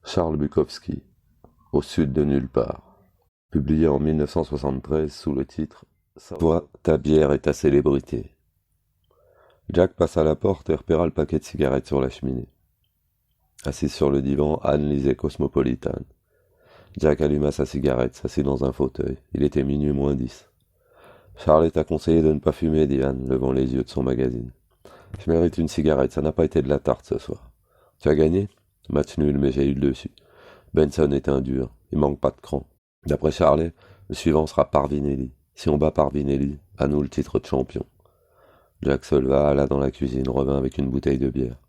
Charles Bukowski, Au sud de nulle part, publié en 1973 sous le titre Toi, ta bière et ta célébrité. Jack passa la porte et repéra le paquet de cigarettes sur la cheminée. Assise sur le divan, Anne lisait Cosmopolitan. Jack alluma sa cigarette, s'assit dans un fauteuil. Il était minuit moins 10. Charles t'a conseillé de ne pas fumer, dit Anne, levant les yeux de son magazine. Je mérite une cigarette, ça n'a pas été de la tarte ce soir. Tu as gagné? Match nul, mais j'ai eu le dessus. Benson est un dur, il manque pas de cran. D'après Charlet, le suivant sera Parvinelli. Si on bat Parvinelli, à nous le titre de champion. Jack se leva, alla dans la cuisine, revint avec une bouteille de bière.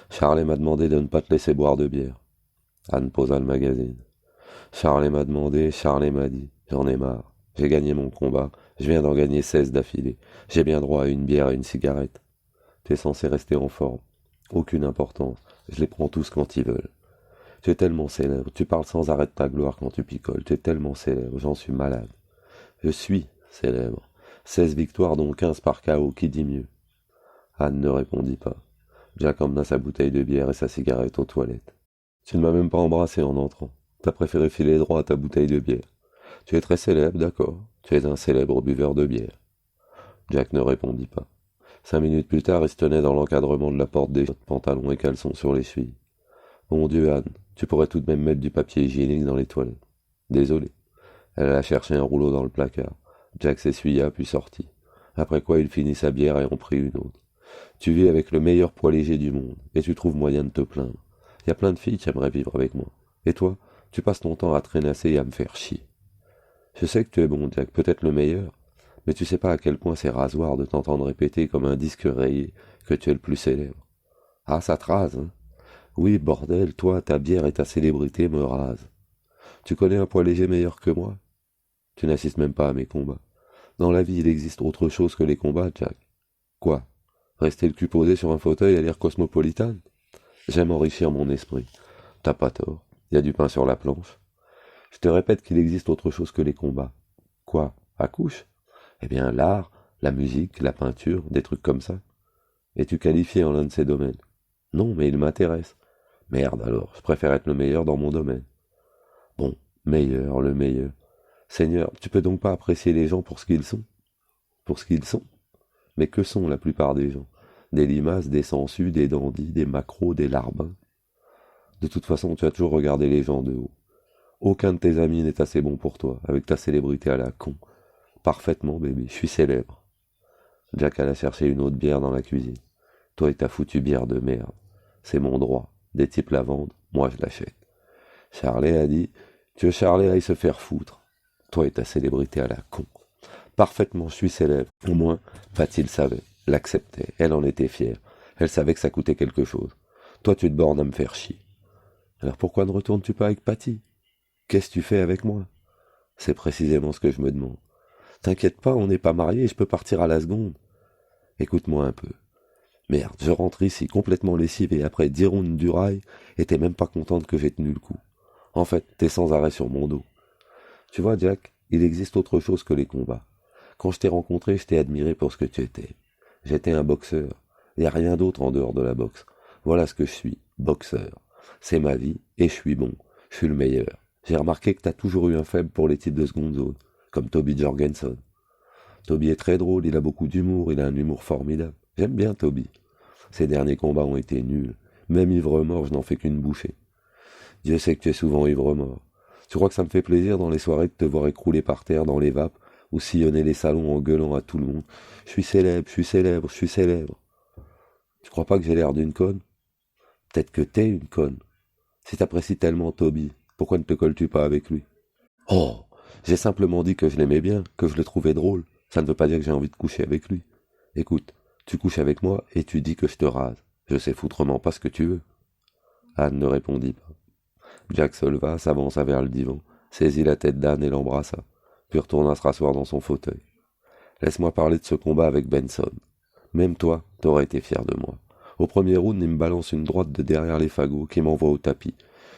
Charlet m'a demandé de ne pas te laisser boire de bière. Anne posa le magazine. Charlet m'a demandé, Charlet m'a dit. J'en ai marre. J'ai gagné mon combat. Je viens d'en gagner 16 d'affilée. J'ai bien droit à une bière et une cigarette. Tu es censé rester en forme. Aucune importance. Je les prends tous quand ils veulent. Tu es tellement célèbre. Tu parles sans arrêt de ta gloire quand tu picoles. Tu es tellement célèbre. J'en suis malade. Je suis célèbre. 16 victoires dont 15 par KO. Qui dit mieux? Anne ne répondit pas. Jack emmena sa bouteille de bière et sa cigarette aux toilettes. Tu ne m'as même pas embrassé en entrant. T'as préféré filer droit à ta bouteille de bière. Tu es très célèbre, d'accord. Tu es un célèbre buveur de bière. Jack ne répondit pas. 5 minutes plus tard, il se tenait dans l'encadrement de la porte des pantalons et caleçons sur les chevilles. Mon Dieu, Anne, tu pourrais tout de même mettre du papier hygiénique dans les toilettes. Désolé. Elle alla chercher un rouleau dans le placard. Jack s'essuya puis sortit. Après quoi, il finit sa bière et en prit une autre. Tu vis avec le meilleur poids léger du monde, et tu trouves moyen de te plaindre. Il y a plein de filles qui aimeraient vivre avec moi. Et toi, tu passes ton temps à traînasser et à me faire chier. Je sais que tu es bon, Jack, peut-être le meilleur, mais tu sais pas à quel point c'est rasoir de t'entendre répéter comme un disque rayé que tu es le plus célèbre. Ah, ça te rase, hein? Oui, bordel, toi, ta bière et ta célébrité me rasent. Tu connais un poids léger meilleur que moi? Tu n'assistes même pas à mes combats. Dans la vie, il existe autre chose que les combats, Jack. Quoi? Rester le cul posé sur un fauteuil à lire Cosmopolitan? J'aime enrichir mon esprit. T'as pas tort. Il y a du pain sur la planche. Je te répète qu'il existe autre chose que les combats. Quoi? À couche? Eh bien, l'art, la musique, la peinture, des trucs comme ça. Es-tu qualifié en l'un de ces domaines? Non, mais il m'intéresse. Merde alors, je préfère être le meilleur dans mon domaine. Bon, meilleur, le meilleur. Seigneur, tu peux donc pas apprécier les gens pour ce qu'ils sont? Pour ce qu'ils sont? Mais que sont la plupart des gens? Des limaces, des sangsues, des dandys, des maquereaux, des larbins. De toute façon, tu as toujours regardé les gens de haut. Aucun de tes amis n'est assez bon pour toi, avec ta célébrité à la con. Parfaitement, bébé, je suis célèbre. Jack alla chercher une autre bière dans la cuisine. Toi et ta foutue bière de merde. C'est mon droit. Des types la vendent, moi je l'achète. Charlet a dit, que Charlet aille se faire foutre. Toi et ta célébrité à la con. Parfaitement, je suis célèbre. Au moins, Patty le savait, l'acceptait, elle en était fière. Elle savait que ça coûtait quelque chose. Toi, tu te bornes à me faire chier. Alors pourquoi ne retournes-tu pas avec Patty? Qu'est-ce que tu fais avec moi? C'est précisément ce que je me demande. T'inquiète pas, on n'est pas mariés et je peux partir à la seconde. Écoute-moi un peu. Merde, je rentre ici complètement lessivé après 10 rounds du rail et t'es même pas contente que j'ai tenu le coup. En fait, t'es sans arrêt sur mon dos. Tu vois, Jack, il existe autre chose que les combats. Quand je t'ai rencontré, je t'ai admiré pour ce que tu étais. J'étais un boxeur. Il n'y a rien d'autre en dehors de la boxe. Voilà ce que je suis, boxeur. C'est ma vie, et je suis bon. Je suis le meilleur. J'ai remarqué que t'as toujours eu un faible pour les types de seconde zone, comme Toby Jorgensen. Toby est très drôle, il a beaucoup d'humour, il a un humour formidable. J'aime bien Toby. Ses derniers combats ont été nuls. Même ivre-mort, je n'en fais qu'une bouchée. Dieu sait que tu es souvent ivre-mort. Tu crois que ça me fait plaisir dans les soirées de te voir écrouler par terre dans les vapes ou sillonner les salons en gueulant à tout le monde. Je suis célèbre, je suis célèbre, je suis célèbre. Tu crois pas que j'ai l'air d'une conne? Peut-être que t'es une conne. Si t'apprécies tellement Toby, pourquoi ne te colles-tu pas avec lui? Oh, j'ai simplement dit que je l'aimais bien, que je le trouvais drôle. Ça ne veut pas dire que j'ai envie de coucher avec lui. Écoute, tu couches avec moi et tu dis que je te rase. Je sais foutrement pas ce que tu veux. Anne ne répondit pas. Jack se leva, s'avança vers le divan, saisit la tête d'Anne et l'embrassa, puis retourna se rasseoir dans son fauteuil. Laisse-moi parler de ce combat avec Benson. Même toi, t'aurais été fier de moi. Au premier round, il me balance une droite de derrière les fagots qui m'envoie au tapis.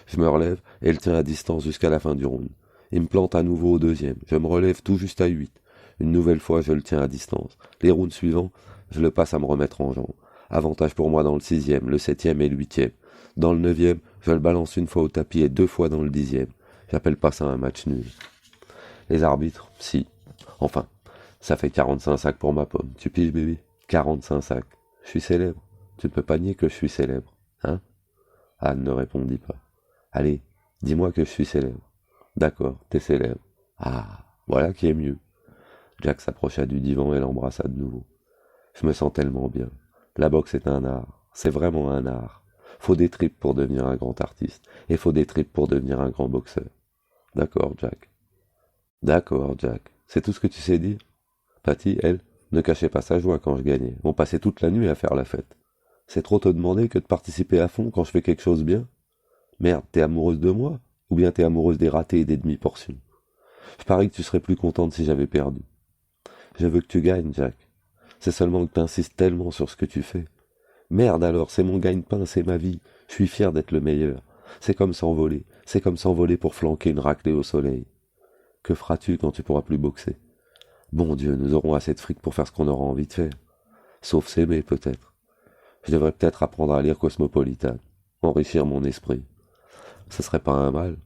Je me relève et il tient à distance jusqu'à la fin du round. Il me plante à nouveau au deuxième. Je me relève tout juste à 8. Une nouvelle fois, je le tiens à distance. Les rounds suivants, je le passe à me remettre en jambe. Avantage pour moi dans le 6e, le 7e et le 8e. Dans le 9e, Je le balance une fois au tapis et 2 fois dans le 10e. J'appelle pas ça un match nul. Les arbitres, si. Enfin, ça fait 45 sacs pour ma pomme. Tu piges, baby? 45 sacs. Je suis célèbre. Tu ne peux pas nier que je suis célèbre. Hein? Anne ne répondit pas. Allez, dis-moi que je suis célèbre. D'accord, t'es célèbre. Ah, voilà qui est mieux. Jack s'approcha du divan et l'embrassa de nouveau. Je me sens tellement bien. La boxe est un art. C'est vraiment un art. Faut des tripes pour devenir un grand artiste. Et faut des tripes pour devenir un grand boxeur. D'accord, Jack. D'accord, Jack. C'est tout ce que tu sais dire? Patty, elle, ne cachait pas sa joie quand je gagnais. On passait toute la nuit à faire la fête. C'est trop te demander que de participer à fond quand je fais quelque chose bien? Merde, t'es amoureuse de moi? Ou bien t'es amoureuse des ratés et des demi-portions? Je parie que tu serais plus contente si j'avais perdu. Je veux que tu gagnes, Jack. C'est seulement que t'insistes tellement sur ce que tu fais. Merde alors, c'est mon gagne-pain, c'est ma vie. Je suis fier d'être le meilleur. C'est comme s'envoler. C'est comme s'envoler pour flanquer une raclée au soleil. Que feras-tu quand tu pourras plus boxer? Bon Dieu, nous aurons assez de fric pour faire ce qu'on aura envie de faire. Sauf s'aimer, peut-être. Je devrais peut-être apprendre à lire Cosmopolitan. Enrichir mon esprit. Ce serait pas un mal.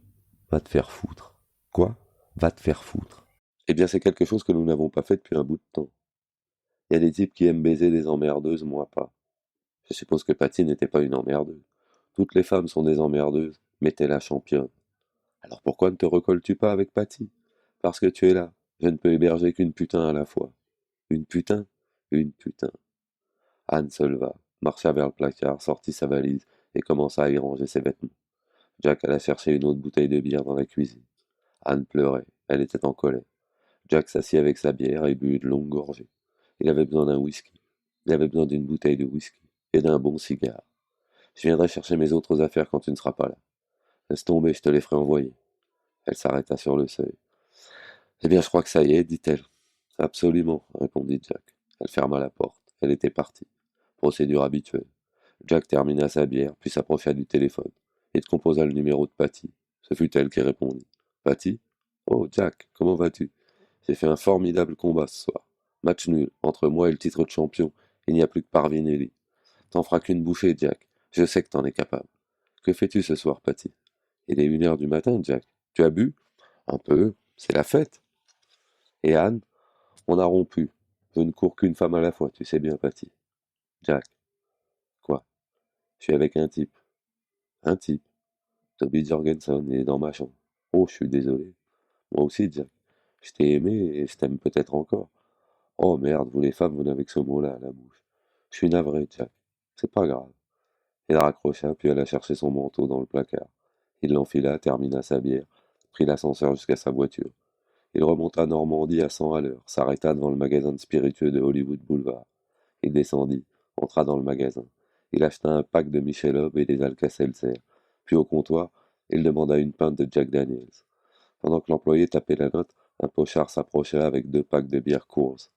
Va te faire foutre. Quoi? Va te faire foutre. Eh bien, c'est quelque chose que nous n'avons pas fait depuis un bout de temps. Il y a des types qui aiment baiser des emmerdeuses, moi pas. Je suppose que Patty n'était pas une emmerdeuse. Toutes les femmes sont des emmerdeuses, mais t'es la championne. Alors pourquoi ne te recolles-tu pas avec Patty? Parce que tu es là. Je ne peux héberger qu'une putain à la fois. Une putain? Une putain. Anne se leva, marcha vers le placard, sortit sa valise et commença à y ranger ses vêtements. Jack alla chercher une autre bouteille de bière dans la cuisine. Anne pleurait, elle était en colère. Jack s'assit avec sa bière et but une longue gorgée. Il avait besoin d'un whisky. Il avait besoin d'une bouteille de whisky et d'un bon cigare. Je viendrai chercher mes autres affaires quand tu ne seras pas là. Laisse tomber, je te les ferai envoyer. Elle s'arrêta sur le seuil. Eh bien, je crois que ça y est, dit-elle. Absolument, répondit Jack. Elle ferma la porte. Elle était partie. Procédure habituelle. Jack termina sa bière, puis s'approcha du téléphone. Il composa le numéro de Patty. Ce fut elle qui répondit. Patty? Oh, Jack, comment vas-tu? J'ai fait un formidable combat ce soir. Match nul, entre moi et le titre de champion. Il n'y a plus que Parvinelli. T'en feras qu'une bouchée, Jack. Je sais que t'en es capable. Que fais-tu ce soir, Patty? Il est 1 heure du matin, Jack. Tu as bu? Un peu. C'est la fête. Et Anne? On a rompu. Je ne cours qu'une femme à la fois, tu sais bien, Patty. Jack. Quoi? Je suis avec un type. Un type. Toby Jorgensen est dans ma chambre. Oh, je suis désolé. Moi aussi, Jack. Je t'ai aimé et je t'aime peut-être encore. Oh merde, vous les femmes, vous n'avez que ce mot-là à la bouche. Je suis navré, Jack. C'est pas grave. Il raccrocha, puis alla chercher son manteau dans le placard. Il l'enfila, termina sa bière, prit l'ascenseur jusqu'à sa voiture. Il remonta Normandie à 100 à l'heure, s'arrêta devant le magasin de spiritueux de Hollywood Boulevard. Il descendit, entra dans le magasin. Il acheta un pack de Michelob et des Alka-Seltzer. Puis au comptoir, il demanda une pinte de Jack Daniels. Pendant que l'employé tapait la note, un pochard s'approcha avec 2 packs de bière Coors.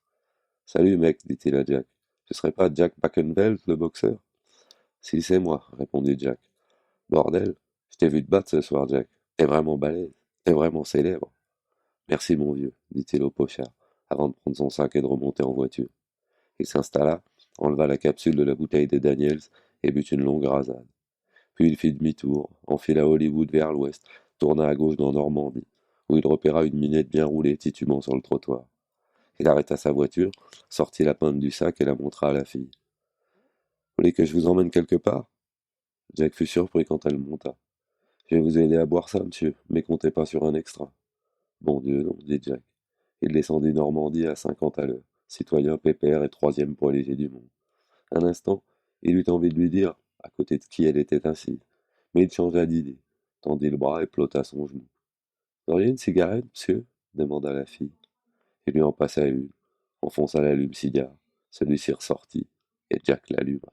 Salut mec, dit-il à Jack. Ce serait pas Jack Backenveld, le boxeur? Si, c'est moi, répondit Jack. Bordel, je t'ai vu te battre ce soir, Jack. T'es vraiment balèze. T'es vraiment célèbre. Merci, mon vieux, dit-il au pochard, avant de prendre son sac et de remonter en voiture. Il s'installa, enleva la capsule de la bouteille de Daniels et but une longue rasade. Puis il fit demi-tour, enfila Hollywood vers l'ouest, tourna à gauche dans Normandie, où il repéra une minette bien roulée titubant sur le trottoir. Il arrêta sa voiture, sortit la pinte du sac et la montra à la fille. Vous voulez que je vous emmène quelque part? Jack fut surpris quand elle monta. Je vais vous aider à boire ça, monsieur, mais comptez pas sur un extra. Bon Dieu, non, dit Jack. Il descendit Normandie à 50 à l'heure, citoyen pépère et troisième poids léger du monde. Un instant, il eut envie de lui dire à côté de qui elle était assise, mais il changea d'idée, tendit le bras et plotta son genou. Vous auriez une cigarette, monsieur? Demanda la fille. Il lui en passa une, enfonça l'allume-cigare. Celui-ci ressortit, et Jack l'alluma.